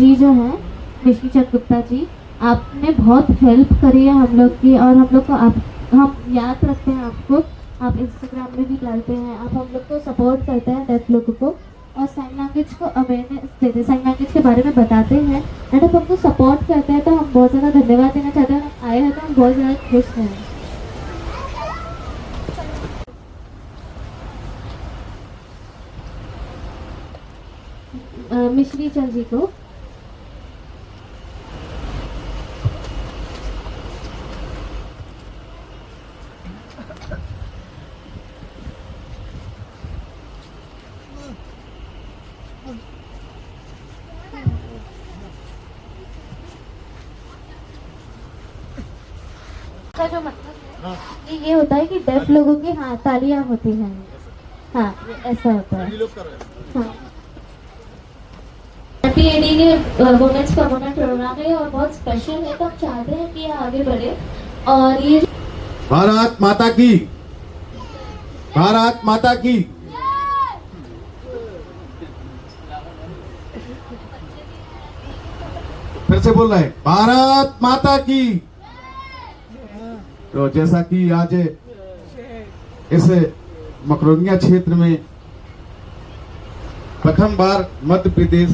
जी जो हैं मिश्री चंद गुप्ता जी, आपने बहुत हेल्प करी है हम लोग की, और हम लोग को हम याद रखते हैं आपको। आप इंस्टाग्राम में भी डालते हैं, आप हम लोग को सपोर्ट करते हैं डेफ लोगों को, और साइन लैंग्वेज को अवेयरनेस देते हैं, साइन लैंग्वेज के बारे में बताते हैं, एंड आप हमको सपोर्ट करते हैं। तो हम बहुत ज़्यादा धन्यवाद देना चाहते हैं। हम आए हैं तो हम बहुत ज़्यादा खुश हैं। मिश्री चंद जी को का जो मतलब है ये होता है कि डेफ लोगों की हाँ तालियां होती हैं। हाँ, ऐसा होता है। हाँ, PAD के वुमेन्स परमानेंट प्रोग्राम है और बहुत स्पेशल है, तो हम चाहते हैं कि ये आगे बढ़े। और ये भारत माता की, भारत माता की। फिर से बोल रहे हैं, भारत माता की। तो जैसा कि आज इस मकरोनिया क्षेत्र में प्रथम बार मध्य प्रदेश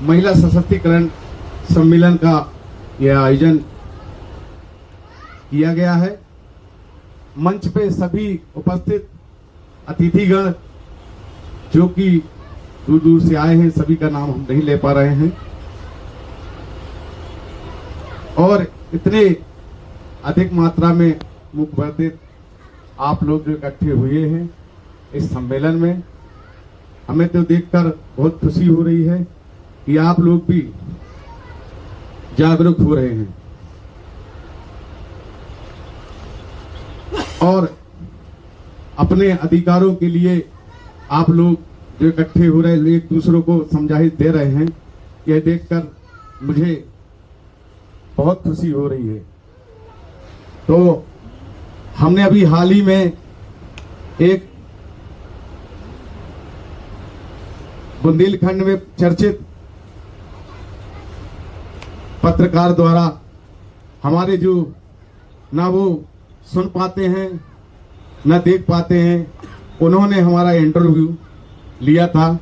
महिला सशक्तिकरण सम्मेलन का यह आयोजन किया गया है। मंच पे सभी उपस्थित अतिथिगण जो कि दूर दूर से आए हैं, सभी का नाम हम नहीं ले पा रहे हैं, और इतने अधिक मात्रा में मुखवर्धित आप लोग जो इकट्ठे हुए हैं इस सम्मेलन में, हमें तो देखकर बहुत खुशी हो रही है कि आप लोग भी जागरूक हो रहे हैं और अपने अधिकारों के लिए आप लोग जो इकट्ठे हो रहे हैं, एक दूसरों को समझाइश दे रहे हैं। यह देखकर मुझे बहुत खुशी हो रही है। तो हमने अभी हाल ही में एक बुंदेलखंड में चर्चित पत्रकार द्वारा हमारे जो ना वो सुन पाते हैं ना देख पाते हैं, उन्होंने हमारा इंटरव्यू लिया था।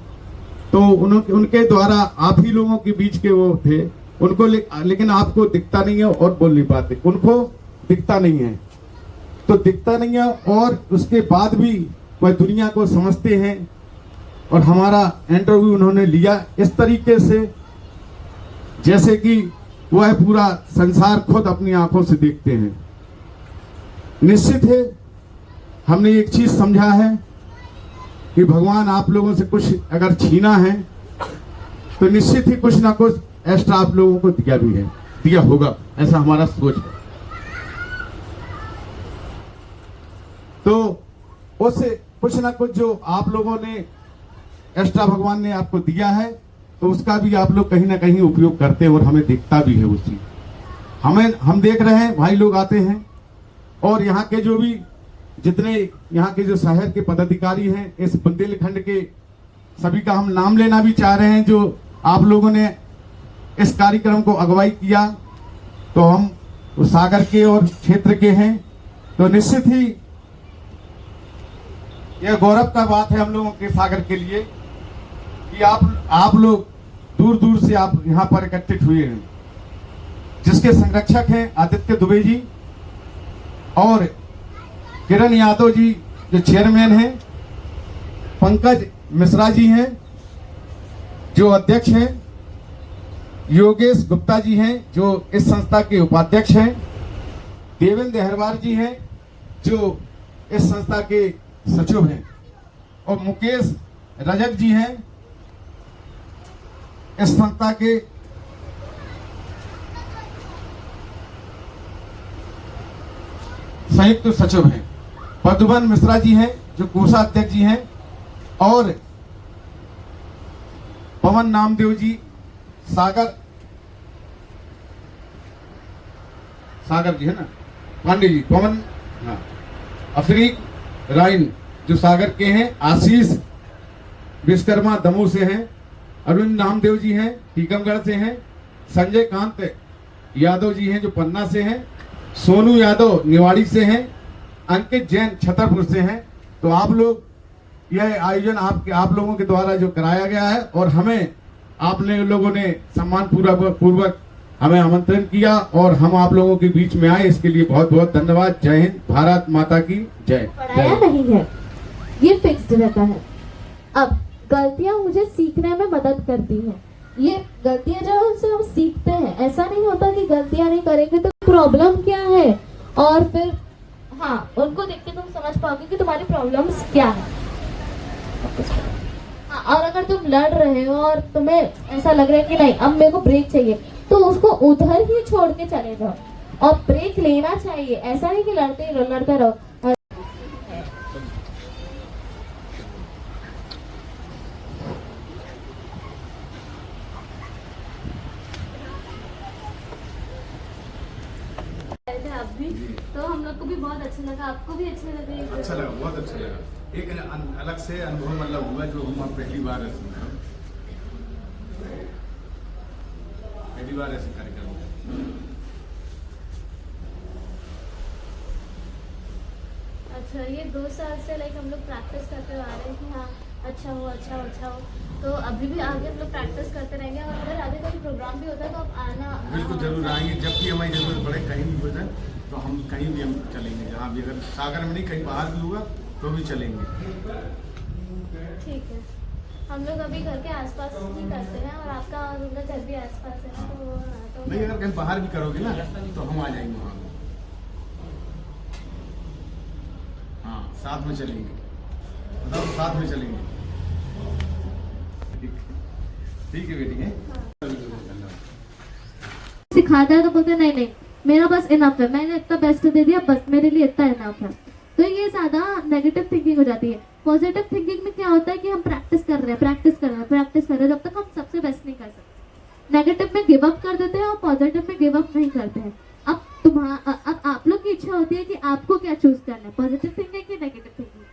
तो उनके द्वारा आप ही लोगों के बीच के वो थे, उनको लेकिन आपको दिखता नहीं है और बोल नहीं पाते, उनको दिखता नहीं है। तो दिखता नहीं है और उसके बाद भी वह दुनिया को समझते हैं, और हमारा इंटरव्यू उन्होंने लिया इस तरीके से जैसे कि वह पूरा संसार खुद अपनी आंखों से देखते हैं। निश्चित है हमने एक चीज समझा है कि भगवान आप लोगों से कुछ अगर छीना है तो निश्चित ही कुछ ना कुछ एक्स्ट्रा आप लोगों को दिया भी है, दिया होगा, ऐसा हमारा सोच है। तो उससे कुछ ना कुछ जो आप लोगों ने एक्स्ट्रा भगवान ने आपको दिया है, तो उसका भी आप लोग कहीं ना कहीं उपयोग करते हैं और हमें दिखता भी है उस चीज। हम देख रहे हैं, भाई लोग आते हैं और यहाँ के जो भी जितने यहाँ के जो शहर के पदाधिकारी हैं इस बुंदेलखंड के, सभी का हम नाम लेना भी चाह रहे हैं जो आप लोगों ने इस कार्यक्रम को अगुवाई किया। तो हम उस सागर के और क्षेत्र के हैं, तो निश्चित ही यह गौरव का बात है हम लोगों के सागर के लिए कि आप लोग दूर दूर से आप यहाँ पर एकत्रित हुए हैं, जिसके संरक्षक हैं आदित्य दुबे जी और किरण यादव जी जो चेयरमैन हैं, पंकज मिश्रा जी हैं जो अध्यक्ष हैं, योगेश गुप्ता जी हैं जो इस संस्था के उपाध्यक्ष हैं, देवेंद्र हरवार जी हैं जो इस संस्था के सचिव हैं, और मुकेश रजक जी हैं इस संस्था के संयुक्त सचिव हैं, पद्मन मिश्रा जी हैं जो कोषाध्यक्ष जी हैं, और पवन नामदेव जी सागर जी है ना, पांडे जी पवन, हाँ, अफरीक राइन जो सागर के हैं, आशीष विश्वकर्मा दमोह से हैं, अरविंद नामदेव जी हैं, टीकमगढ़ से हैं। संजय कांत यादव जी हैं जो पन्ना से हैं। सोनू यादव निवाड़ी से हैं। अंकित जैन छतरपुर से हैं। तो आप लोग, यह आयोजन आप लोगों के द्वारा जो कराया गया है और हमें आपने लोगों ने सम्मान पूर्वक हमें आमंत्रण किया और हम आप लोगों के बीच में आए, इसके लिए बहुत बहुत धन्यवाद। जय हिंद, भारत माता की जय। पढ़ाया नहीं है, ये फिक्स्ड रहता है। अब गलतियां मुझे सीखने में मदद करती हैं। ये गलतियां जो है उनसे हम सीखते हैं। ऐसा नहीं होता कि गलतियां नहीं करेंगे तो प्रॉब्लम क्या है, और फिर हाँ उनको देख के तुम समझ पाओगे कि तुम्हारी प्रॉब्लम्स क्या है। हाँ, और अगर तुम लड़ रहे हो और तुम्हें ऐसा लग रहा है कि नहीं अब मेरे को ब्रेक चाहिए, तो उसको उधर ही छोड़ के चले जाओ और ब्रेक लेना चाहिए। ऐसा नहीं कि लड़ते रहो। आप भी, तो हम लोग को भी बहुत अच्छा लगा, आपको भी अच्छा लगा? अच्छा लगा, बहुत अच्छा लगा। एक अलग से अनुभव मतलब हुआ जो हम पहली बार ऐसे कार्यक्रम। अच्छा, ये 2 साल से लाइक हम लोग प्रैक्टिस करते आ रहे हैं कि हाँ अच्छा हो। तो अभी भी आगे हम लोग प्रैक्टिस करते रहेंगे, और अगर आगे कोई प्रोग्राम भी होता है तो आप आना। बिल्कुल जरूर आएंगे, जब भी हमारी जरूरत पड़े, कहीं भी हो जाए तो हम कहीं भी हम चलेंगे। जहाँ भी, अगर सागर में नहीं कहीं बाहर भी होगा तो भी चलेंगे। ठीक है, हम लोग अभी घर के आसपास ही करते हैं, और आपका घर भी आसपास है ना, तो नहीं, अगर कहीं बाहर भी करोगे ना तो हम आ जाएंगे वहाँ। हाँ, साथ में चलेंगे, बताओ, साथ में चलेंगे। ठीक है बेटी, है सिखाता है तो बोलते नहीं मेरा बस इनफ है, मैंने इतना बेस्ट दे दिया, बस मेरे लिए इतना इनफ है। तो ये ज्यादा नेगेटिव थिंकिंग हो जाती है। पॉजिटिव थिंकिंग में क्या होता है कि हम प्रैक्टिस कर रहे हैं जब तक हम सबसे बेस्ट नहीं कर सकते। नेगेटिव में गिव अप कर देते हैं और पॉजिटिव में गिव अप नहीं करते हैं। अब आप लोग की इच्छा होती है कि आपको क्या चूज करना है, पॉजिटिव थिंकिंग की नेगेटिव थिंकिंग।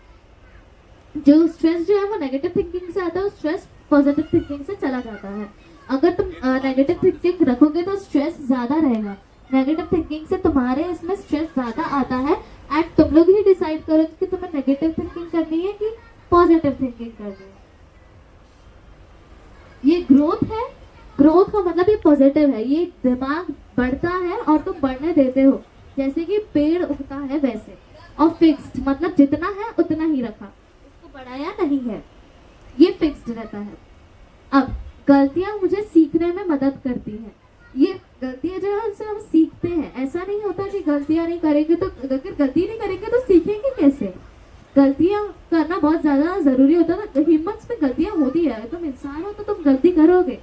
जो स्ट्रेस जो है वो नेगेटिव थिंकिंग से आता है, स्ट्रेस पॉजिटिव थिंकिंग से चला जाता है। अगर तुम नेगेटिव थिंकिंग रखोगे तो स्ट्रेस ज्यादा रहेगा। नेगेटिव थिंकिंग से तुम्हारे इसमें स्ट्रेस ज्यादा आता है, एंड तुम लोग ही डिसाइड करो कि तुम्हें नेगेटिव थिंकिंग करनी है कि पॉजिटिव थिंकिंग करनी है। ये ग्रोथ है, ग्रोथ का मतलब ये पॉजिटिव है। ये दिमाग बढ़ता है और तुम बढ़ने देते हो, जैसे कि पेड़ उगता है वैसे। और फिक्स्ड मतलब जितना है उतना ही रखा, इसको बढ़ाया नहीं है, ये फिक्स्ड रहता है। अब गलतियां मुझे सीखने में मदद करती हैं। ये गलतियां जो है उनसे हम सीखते हैं। ऐसा नहीं होता कि गलतियां नहीं करेंगे तो, अगर गलती नहीं करेंगे तो सीखेंगे कैसे? गलतियां करना बहुत ज्यादा जरूरी होता है। हिम्मत में गलतियां होती है, तुम इंसान हो तो तुम गलती करोगे।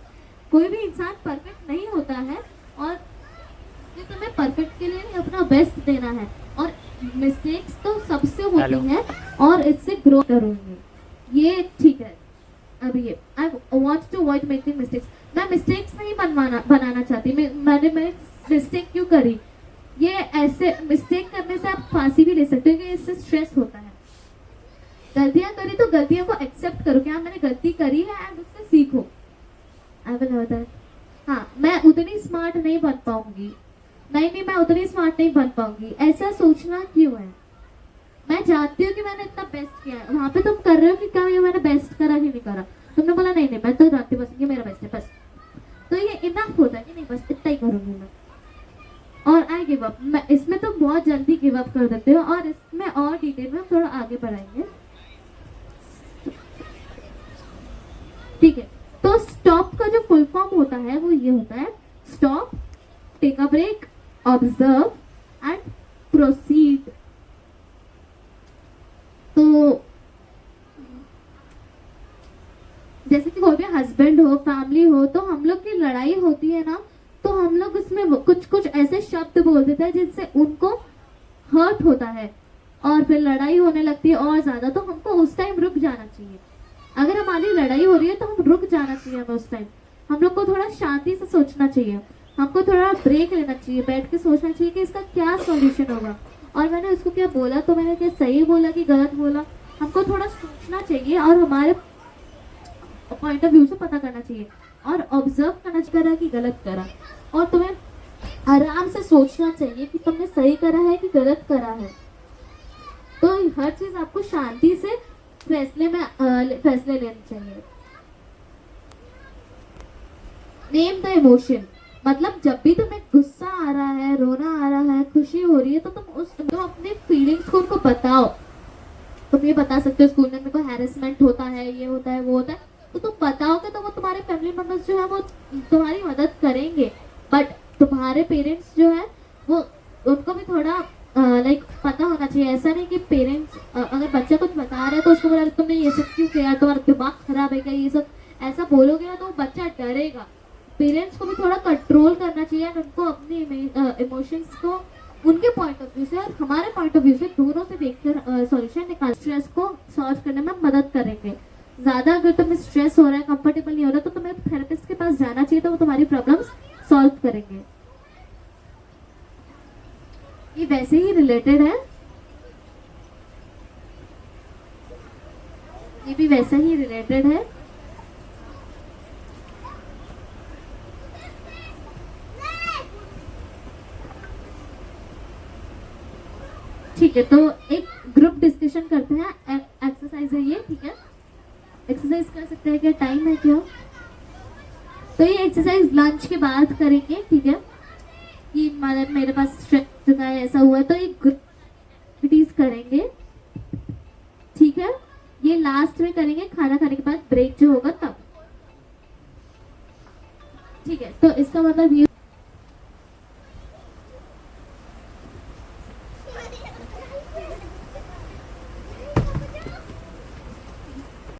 कोई भी इंसान परफेक्ट नहीं होता है, और ये तुम्हें परफेक्ट के लिए नहीं अपना बेस्ट देना है। और मिस्टेक्स तो सबसे होती हैं और इससे ग्रो करूंगी, ये ठीक है। अभी ये I want to avoid making mistakes. मैं मिस्टेक्स नहीं बनाना चाहती। मैंने मिस्टेक क्यों करी? ये ऐसे मिस्टेक करने से आप फांसी भी ले सकते हो कि इससे स्ट्रेस होता है। गलतियां करी तो गलतियों को एक्सेप्ट करो कि हाँ मैंने गलती करी है, एंड उससे सीखो। I will do that. हाँ, मैं उतनी स्मार्ट नहीं बन पाऊंगी, नहीं मैं उतनी स्मार्ट नहीं बन पाऊंगी, ऐसा सोचना क्यों है? मैं जानती हूँ कि मैंने इतना बेस्ट किया है। वहाँ पे तुम कर रहे हो कि क्या ये मैंने बेस्ट करा ही नहीं करा। तुमने बोला नहीं मैं तो जानती बस ये मेरा बेस्ट है बस, तो ये इनफ होता है कि नहीं बस इतना ही करूंगी मैं, और आई गिव अप। मैं इसमें तो बहुत जल्दी गिव अप कर देते हो, और इसमें और डिटेल में थोड़ा आगे बढ़ाएंगे। ठीक है, तो स्टॉप का जो फुल फॉर्म होता है वो ये होता है, stop, take a break, observe and proceed. तो जैसे कि कोई भी हस्बैंड हो, फैमिली हो, तो हम लोग की लड़ाई होती है ना, तो हम लोग उसमें कुछ ऐसे शब्द बोल देते हैं जिससे उनको हर्ट होता है, और फिर लड़ाई होने लगती है और ज्यादा। तो हमको उस टाइम रुक जाना चाहिए। अगर हमारी लड़ाई हो रही है तो हम रुक जाना चाहिए हमें उस टाइम। हम लोग को थोड़ा शांति से सोचना चाहिए, हमको थोड़ा ब्रेक लेना चाहिए, बैठ के सोचना चाहिए कि इसका क्या सॉल्यूशन होगा, और मैंने उसको क्या बोला, तो मैंने क्या सही बोला कि गलत बोला। हमको थोड़ा सोचना चाहिए, और हमारे पॉइंट ऑफ व्यू से पता करना चाहिए और ऑब्जर्व करना चाहिए कि गलत करा, और तुम्हें आराम से सोचना चाहिए कि तुमने सही करा है कि गलत करा है। तो हर चीज आपको शांति से फैसले लेने चाहिए। नेम द इमोशन, मतलब जब भी तुम्हें गुस्सा आ रहा है, रोना आ रहा है, खुशी हो रही है, तो तुम अपने फीलिंग्स को उनको बताओ। तुम ये बता सकते हो स्कूल में मेरे को हैरेसमेंट होता है, ये होता है, वो होता है, तो तुम बताओगे तो वो तुम्हारे फैमिली मेंबर्स जो है वो तुम्हारी मदद करेंगे। बट तुम्हारे पेरेंट्स जो है वो उनको भी थोड़ा लाइक पता होना चाहिए। ऐसा नहीं कि पेरेंट्स अगर बच्चा कुछ बता रहा है तो उसको बोला तुमने ये सब क्यों किया, तुम्हारा दिमाग खराब है क्या, ये सब ऐसा बोलोगे ना तो बच्चा डरेगा। पेरेंट्स को भी थोड़ा कंट्रोल करना चाहिए और उनको अपने इमोशंस को उनके पॉइंट ऑफ व्यू से और हमारे पॉइंट ऑफ व्यू से दोनों से देखकर सॉल्यूशन निकाल स्ट्रेस को सॉल्व करने में मदद करेंगे। ज़्यादा अगर तुम्हें स्ट्रेस हो रहा है, कंफर्टेबल नहीं हो रहा, तो तुम्हें थेरेपिस्ट के पास जाना चाहिए, तो वो तुम्हारी प्रॉब्लम्स सॉल्व करेंगे। ये वैसे ही रिलेटेड है, ये भी वैसे ही रिलेटेड है। ठीक है, तो एक ग्रुप डिस्कशन करते हैं। एक्सरसाइज है ये, ठीक है, एक्सरसाइज कर सकते हैं क्या, टाइम है क्या? तो ये एक्सरसाइज लंच के बाद करेंगे, ठीक है। कि मतलब मेरे पास स्ट्रेस चुका है, ऐसा हुआ है, तो एक ग्रुप एक्टिविटीज करेंगे, ठीक है। ये लास्ट में करेंगे खाना खाने के बाद, ब्रेक जो होगा तब, ठीक है। तो इसका मतलब ये